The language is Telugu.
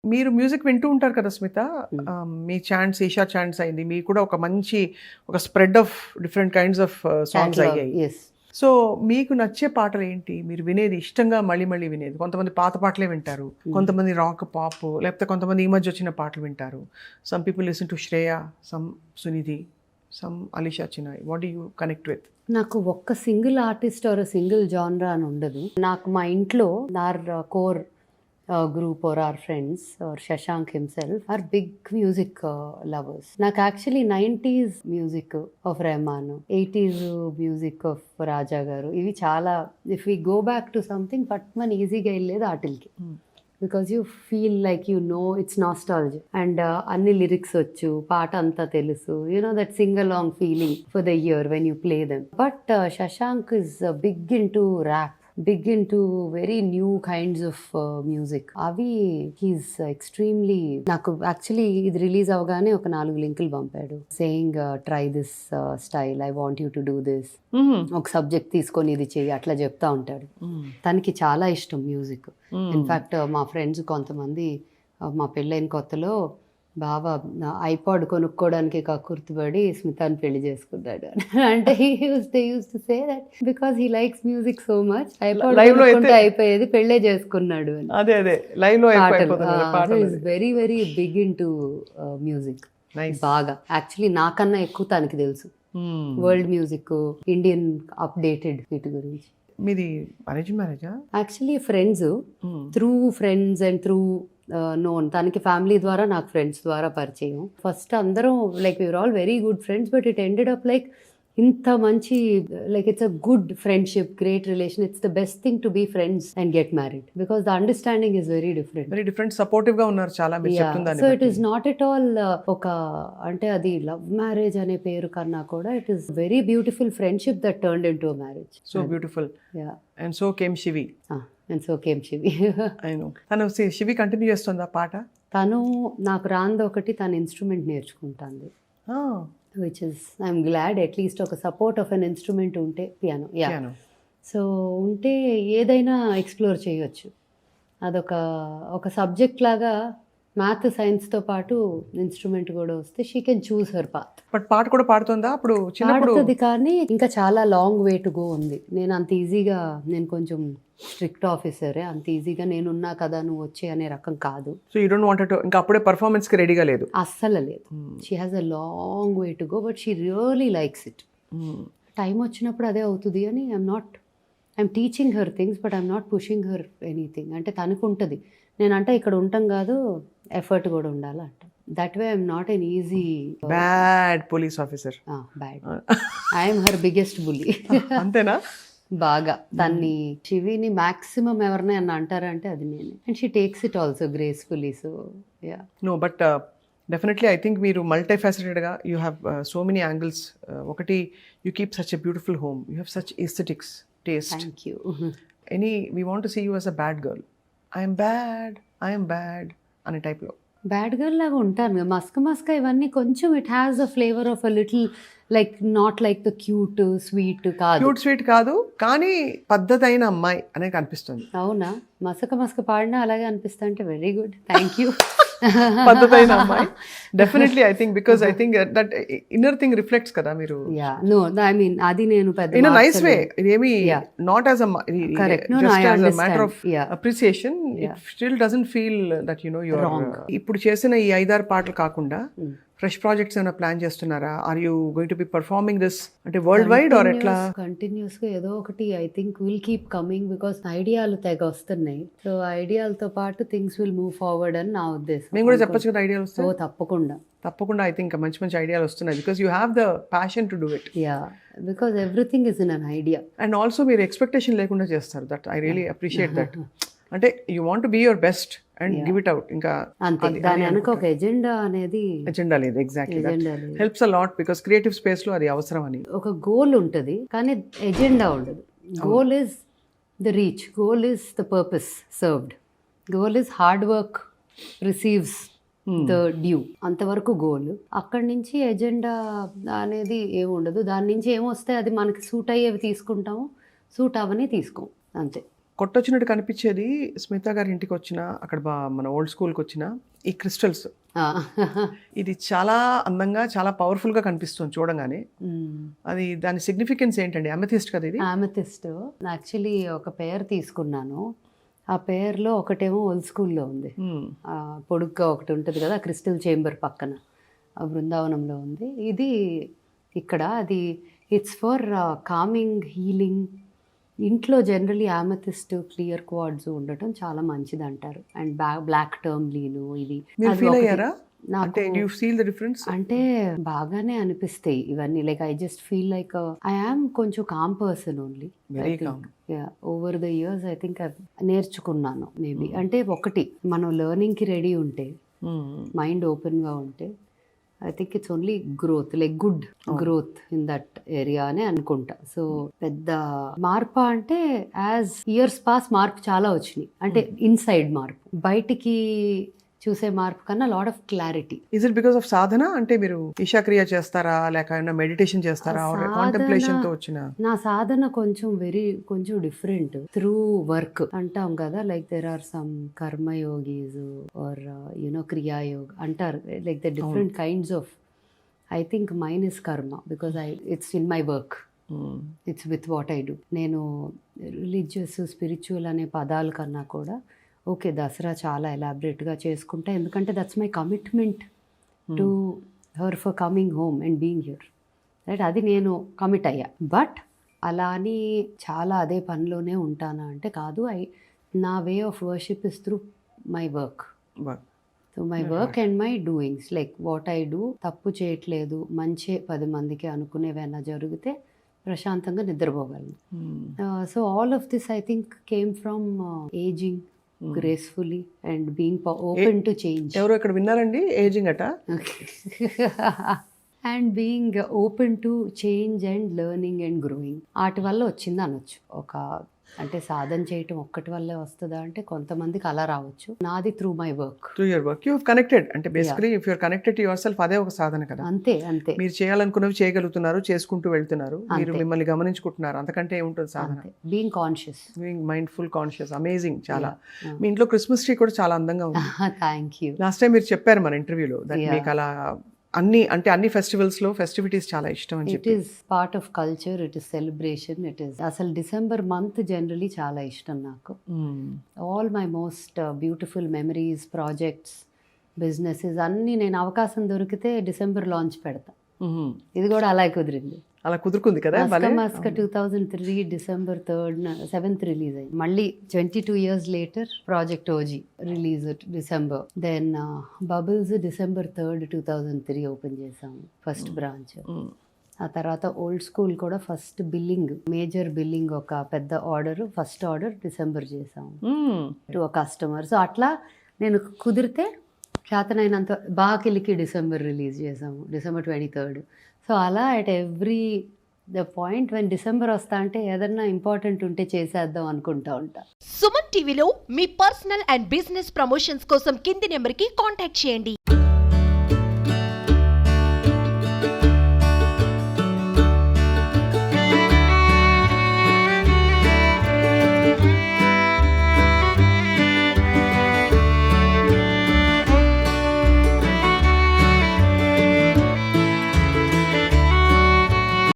మీరు మ్యూజిక్ వింటూ ఉంటారు కదా స్మిత. Hmm. మీ ఛాన్స్ ఈషా ఛాన్స్ అయింది, మీకు కూడా ఒక మంచి ఒక spread of different kinds of songs అయ్యాయి. Yes. సో మీకు నచ్చే పాటలు ఏంటి, మీరు వినేది ఇష్టంగా మళ్ళీ మళ్ళీ వినేది? కొంతమంది పాత పాటలే వింటారు, కొంతమంది రాక్ పాప్, లేకపోతే కొంతమంది ఈ మధ్య వచ్చిన పాటలు వింటారు. Some people listen to Shreya, some Sunidhi, some Alisha Chinai. What do you connect with? నాకు ఒక్క సింగిల్ ఆర్టిస్ట్ ఆర్ సింగిల్ జానరా అని ఉండదు. నాకు మా ఇంట్లో or core group or our friends or Shashank himself are big music lovers. నాకు actually 90s music of Rahman, 80s music of Raja గారు, ఇవి చాలా, if we go back to something but మన ఈజీగా వెళ్ళేది వాటికి. Because you feel like you know it's nostalgia and అన్ని లిరిక్స్ వచ్చు, పాట అంతా తెలుసు, you know that sing along feeling for the year when you play them. But Shashank is big into rap, big into very new kinds of music. అవి హీస్ ఎక్స్ట్రీమ్లీ, నాకు యాక్చువల్లీ ఇది రిలీజ్ అవగానే ఒక 4 లింకులు పంపాడు saying try this style, I want you to do this, ఒక సబ్జెక్ట్ తీసుకొని ఇది చెయ్యి, అట్లా చెప్తా ఉంటాడు. తనకి చాలా ఇష్టం మ్యూజిక్. ఇన్ఫ్యాక్ట్ మా ఫ్రెండ్స్ కొంతమంది మా పెళ్ళైన కొత్తలో బాగా ఐపాడ్ కొనుక్కోవడానికి కక్కుర్తిపడి స్మితాని పెళ్లి చేసుకున్నాడు. అంటే they use to say that because he likes music so much, iPod కొనుక్కుంటే అయిపోయేది, పెళ్ళే చేసుకున్నాడు అని. అదే అదే లైవ్ లో is very very big into music. బాగా యాక్చువల్లీ నాకన్నా ఎక్కువ తనకి తెలుసు వరల్డ్ మ్యూజిక్, ఇండియన్ అప్డేటెడ్ వీటి గురించి. మీది అరేంజ్ మ్యారేజా? Actually friends, through friends and through known. తనకి ఫ్యామిలీ ద్వారా, నాకు ఫ్రెండ్స్ ద్వారా పరిచయం. ఫస్ట్ అందరం like we're all very good friends, but it ended up like ఇంత మంచి, like it's a good friendship, great relation. It's the best thing to be friends and get married because the understanding is very different. Very different, supportive గా ఉన్నారు చాలా. So it is not at all ఒక, అంటే అది లవ్ మ్యారేజ్ అనే పేరు కన్నా కూడా it is very beautiful friendship that turned into a marriage. So beautiful. And so came Shivi. And so came Shivi. తను శివి కంటిన్యూ చేస్తుందా పాట? తను నాకు రాంది ఒకటి, తన ఇన్స్ట్రుమెంట్ నేర్చుకుంటుంది, which is I'm glad. At least ఒక సపోర్ట్ ఆఫ్ అన్ ఇన్స్ట్రుమెంట్ ఉంటే, పియానో. సో ఉంటే ఏదైనా ఎక్స్ప్లోర్ చేయొచ్చు. అదొక ఒక సబ్జెక్ట్ లాగా మ్యాథ్ సైన్స్తో పాటు ఇన్స్ట్రుమెంట్ కూడా వస్తే she can choose her path. But పాట కూడా పాడుతుందా అప్పుడు? పాడుతుంది, కానీ ఇంకా చాలా లాంగ్ వే టు గో ఉంది. నేను అంత ఈజీగా, నేను కొంచెం స్ట్రిక్ట్ ఆఫీసరే, అంత ఈజీగా నేనున్నా కదా నువ్వు వచ్చే అనే రకం కాదు. So you don't want to, ఇంకా అప్పుడే పర్ఫార్మెన్స్ కి రెడీగా లేదు? అస్సలు లేదు. She has a long way to go, but she really likes it. Time వచ్చినప్పుడు అదే అవుతుంది అని I'm teaching her things, but I'm not pushing her anything. అంటే తనకు ఉంటుంది, నేనంటే ఇక్కడ ఉంటాం కాదు, ఎఫర్ట్ కూడా ఉండాలి అంట. That way I'm not an easy bad police officer. Bad, I'm her biggest bully. అంతేనా? బాగా తన్ని, శివిని మాక్సిమం ఎవరిని అన్న అంటారంటే అది నేనే. And she takes it also gracefully. So yeah, no but definitely I think మీరు మల్టీ ఫ్యాసెటెడ్గా, you have so many angles. ఒకటి, you keep such a beautiful home, you have such aesthetics taste. Thank you. We want to see you as a bad girl, I'm bad అనే టైప్లో. బ్యాడ్ గర్ల్ లాగా ఉంటాను, మస్క ఇవన్నీ కొంచెం it has a flavour of a little like, not like the cute sweet కాదు. క్యూట్ స్వీట్ కాదు, కానీ పద్ధతి అయిన అమ్మాయి అనే కనిపిస్తుంది. అవునా? మసక పాడినా అలాగే అనిపిస్తా అంటే వెరీ గుడ్, థ్యాంక్ యూ. పద్ధతి అయిన అమ్మాయి definitely. I think because I think that inner thing reflects కదా మీరు. యా, నో ఐ మీన్ అది నేను పెద్ద ఇన్ అ నైస్ వే, ఇదేమి not as a matter of appreciation. It still doesn't feel that you know you are. ఇప్పుడు చేసిన ఈ 5-6 పాటలు కాకుండా ఫ్రెష్ ప్రాజెక్ట్స్ ఏమైనా ప్లాన్ చేస్తున్నారా? Are you going to be performing this అంటే వరల్డ్ వైడ్ ఆర్ ఎట్లా? కంటిన్యూస్ గా ఏదో ఒకటి I think will keep coming because ఐడియాలు తెగ వస్తున్నాయి. సో ఐడియాలతో పాటు థింగ్స్ విల్ మూవ్ ఫార్వర్డ్ అని నా ఉద్దేశం. మేము కూడా చెప్పొచ్చు కదా ఐడియాలు వస్తాయి. ఓ తప్పకుండా ఐ థింక్ మంచి ఐడియాలు వస్తున్నాయి because you have the passion to do it. Yeah, because everything is in an idea. And also మీరు ఎక్స్పెక్టేషన్ లేకుండా చేస్తారు. That I really appreciate that. అంటే you want to be your best and give it out. ఇంకా అంతే, దాని వెనక ఒక ఎజెండా లేదు. Exactly, helps a lot because creative space లో అది అవసరం అని. ఒక గోల్ ఉంటుంది కానీ ఎజెండా ఉండదు. Goal is the reach, goal is the purpose served, goal is hard work receives the due, అంతవరకు గోల్. అక్కడి నుంచి ఎజెండా అనేది ఏమి ఉండదు. దాని నుంచి ఏమొస్తే అది మనకి సూట్ అయ్యేవి తీసుకుంటాము, సూట్ అవని తీసుకోం, అంతే. కొట్టొచ్చినట్టు కనిపించేది స్మిత గారి ఇంటికి వచ్చిన అక్కడ మన ఓల్డ్ స్కూల్కి వచ్చిన ఈ క్రిస్టల్స్. ఇది చాలా అందంగా చాలా పవర్ఫుల్ గా కనిపిస్తుంది చూడంగానే. అది దాని సిగ్నిఫికెన్స్ ఏంటండి? అమెథిస్ట్ కదా ఇది? అమెథిస్ట్. యాక్చువల్లీ ఒక పేర్ తీసుకున్నాను. ఆ పేర్లో ఒకటేమో ఓల్డ్ స్కూల్లో ఉంది, పొడుగ్గా ఒకటి ఉంటుంది కదా క్రిస్టల్ చేంబర్ పక్కన, ఆ బృందావనంలో ఉంది. ఇది ఇక్కడ అది ఇట్స్ ఫర్ కామింగ్, హీలింగ్. ఇంట్లో జనరలీ అమెథిస్ట్, క్లియర్ క్వార్డ్స్ ఉండటం చాలా మంచిది అంటారు. అండ్ బ్లాక్ టర్మ్లీను ఇది అంటే బాగానే అనిపిస్తాయి ఇవన్నీ. Like I just feel like I am కొంచెం calm person only. Over the years I think నేర్చుకున్నాను మేబీ. అంటే ఒకటి మనం లెర్నింగ్కి రెడీ ఉంటే, మైండ్ ఓపెన్గా ఉంటే, I think it's only growth, like good growth in that area అని అనుకుంటా. సో పెద్ద మార్పు అంటే యాజ్ ఇయర్స్ పాస్ మార్పు చాలా వచ్చినాయి. అంటే ఇన్సైడ్ మార్పు, బయటికి చూసే మార్పు కన్నా lot of clarity. Is it because of సాధన? అంటే మీరు ఈశాక్రియ చేస్తారా, లేక మెడిటేషన్ చేస్తారా, కాంటెంప్లేషన్ తో వచ్చిన? నా సాధన కొంచెం డిఫరెంట్. త్రూ వర్క్ అంటాం కదా, like there are some కర్మయోగీస్ are క్రియాయోగ్ అంటారు. Like the different kinds of. I think mine is కర్మ because it's in my work, it's with what I do. నేను రిలీజియస్, స్పిరిచువల్ అనే పదాల కన్నా కూడా ఓకే దసరా చాలా ఎలాబరేట్గా చేసుకుంటా, ఎందుకంటే that's my commitment to her for coming home and being here, right? అది నేను కమిట్ అయ్యా. బట్ అలా అని చాలా అదే పనిలోనే ఉంటానా అంటే కాదు. నా way of worship is through my work. So my work and my doings, like what I do. తప్పు చేయట్లేదు, మంచి 10 మందికి అనుకునేవైనా జరిగితే ప్రశాంతంగా నిద్రపోగలను. So all of this I think came from ageing gracefully and being open to change. ఎవరు ఇక్కడ విన్నారండి ఏజింగ్ అట? And being open to change and learning and growing. వాటి వల్ల వచ్చింది అనొచ్చు. అంటే సాధన చేయటం ఒక్కటి వల్లే వస్తుందా అంటే కొంతమందికి అలా రావచ్చు. నాది through my work. Through your work you have connected. అంటే basically if you are connected to yourself, అదే ఒక సాధన కదా. అంతే. మీరు చేయాలనుకున్నవి చేయగలుగుతున్నారు, చేసుకుంటూ వెళ్తున్నారు, మీరు మిమ్మల్ని గమనించుకుంటున్నారు, అంతకంటే ఏముంటుంది సాధన? Being conscious, being mindful, conscious. Amazing. చాలా. మీ ఇంట్లో క్రిస్మస్ ట్రీ కూడా చాలా అందంగా ఉంది. Thank you. లాస్ట్ టైం మీరు చెప్పారు మన ఇంటర్వ్యూలో దట్ మీకు అలా అన్ని ఫెస్టివల్స్ లో ఫెస్టివిటీస్ చాలా ఇష్టం అని చెప్పి. It is part of culture, it is celebration, it is. అసలు డిసెంబర్ మంత్ జనరలీ చాలా ఇష్టం నాకు. All my most beautiful memories, projects, businesses అన్నీ నేను అవకాశం దొరికితే డిసెంబర్ లాంచ్ పెడతా. ఇది కూడా అలా కుదిరింది. అలా కుదురుకుంది కదా. మస్క 2003 December 7th రిలీజ్ అయింది. మళ్ళీ 22 years later project OG release December. Then bubbles December 3rd 2003 open చేసాము ఫస్ట్ బ్రాంచ్. ఆ తర్వాత ఓల్డ్ స్కూల్ కూడా ఫస్ట్ బిల్లింగ్, మేజర్ బిల్లింగ్, ఒక పెద్ద ఆర్డర్, ఫస్ట్ ఆర్డర్ డిసెంబర్ చేసాము టు అ కస్టమర్. సో అట్లా నేను కుదిరితే చేతనైనంత బాకిలికి డిసెంబర్ రిలీజ్ చేసాము, December 23rd. సో అలా at every the point when December వస్తా అంటే ఏదన్నా ఇంపార్టెంట్ ఉంటే చేసేద్దాం అనుకుంటా ఉంటా. సుమన్ టీవీలో మీ పర్సనల్ అండ్ బిజినెస్ ప్రమోషన్స్ కోసం కింది నెంబర్కి కాంటాక్ట్ చేయండి.